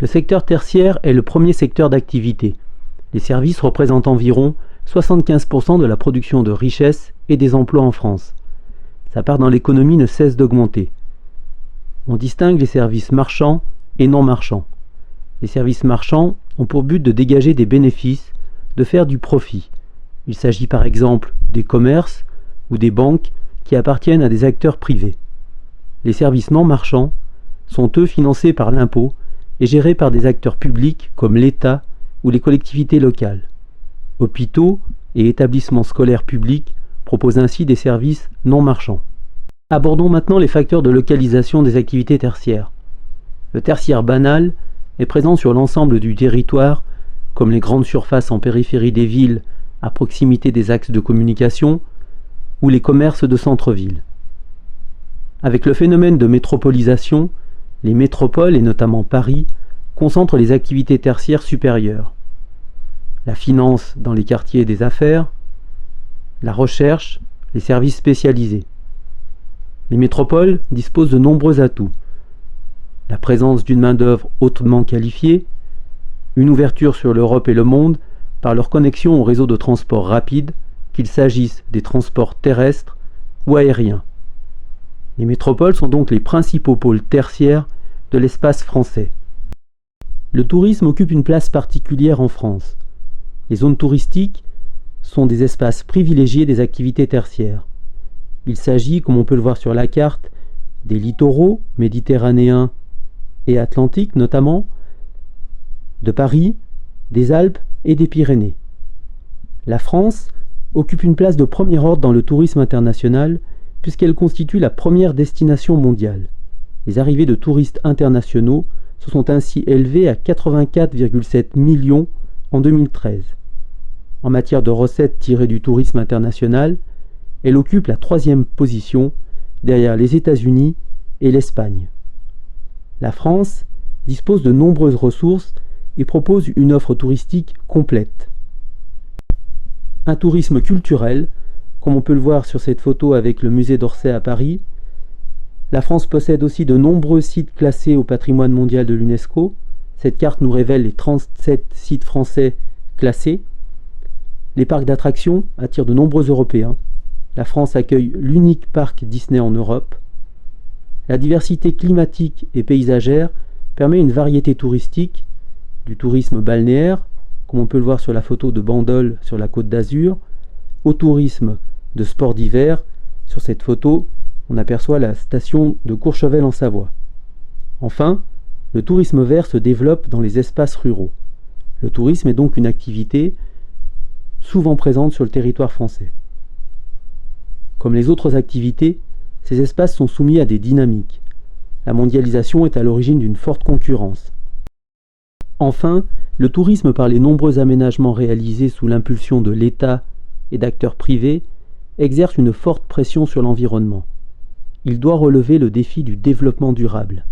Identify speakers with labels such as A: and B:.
A: Le secteur tertiaire est le premier secteur d'activité. Les services représentent environ 75% de la production de richesses et des emplois en France. Sa part dans l'économie ne cesse d'augmenter. On distingue les services marchands et non marchands. Les services marchands ont pour but de dégager des bénéfices, de faire du profit. Il s'agit par exemple des commerces ou des banques qui appartiennent à des acteurs privés. Les services non marchands sont eux financés par l'impôt et gérés par des acteurs publics comme l'État ou les collectivités locales. Hôpitaux et établissements scolaires publics proposent ainsi des services non marchands. Abordons maintenant les facteurs de localisation des activités tertiaires. Le tertiaire banal est présent sur l'ensemble du territoire, comme les grandes surfaces en périphérie des villes à proximité des axes de communication ou les commerces de centre-ville. Avec le phénomène de métropolisation, les métropoles, et notamment Paris, concentrent les activités tertiaires supérieures. La finance dans les quartiers des affaires, la recherche, les services spécialisés. Les métropoles disposent de nombreux atouts. La présence d'une main-d'œuvre hautement qualifiée, une ouverture sur l'Europe et le monde par leur connexion au réseau de transport rapide, qu'il s'agisse des transports terrestres ou aériens. Les métropoles sont donc les principaux pôles tertiaires de l'espace français. Le tourisme occupe une place particulière en France. Les zones touristiques sont des espaces privilégiés des activités tertiaires. Il s'agit, comme on peut le voir sur la carte, des littoraux méditerranéens et atlantiques notamment, de Paris, des Alpes et des Pyrénées. La France occupe une place de premier ordre dans le tourisme international puisqu'elle constitue la première destination mondiale. Les arrivées de touristes internationaux se sont ainsi élevées à 84,7 millions en 2013. En matière de recettes tirées du tourisme international, elle occupe la 3e position derrière les États-Unis et l'Espagne. La France dispose de nombreuses ressources et propose une offre touristique complète. Un tourisme culturel, comme on peut le voir sur cette photo avec le musée d'Orsay à Paris. La France possède aussi de nombreux sites classés au patrimoine mondial de l'UNESCO. Cette carte nous révèle les 37 sites français classés. Les parcs d'attractions attirent de nombreux Européens. La France accueille l'unique parc Disney en Europe. La diversité climatique et paysagère permet une variété touristique, du tourisme balnéaire, comme on peut le voir sur la photo de Bandol sur la Côte d'Azur, au tourisme de sport d'hiver. Sur cette photo, on aperçoit la station de Courchevel en Savoie. Enfin, le tourisme vert se développe dans les espaces ruraux. Le tourisme est donc une activité souvent présente sur le territoire français. Comme les autres activités, ces espaces sont soumis à des dynamiques. La mondialisation est à l'origine d'une forte concurrence. Enfin, le tourisme, par les nombreux aménagements réalisés sous l'impulsion de l'État et d'acteurs privés, exerce une forte pression sur l'environnement. Il doit relever le défi du développement durable.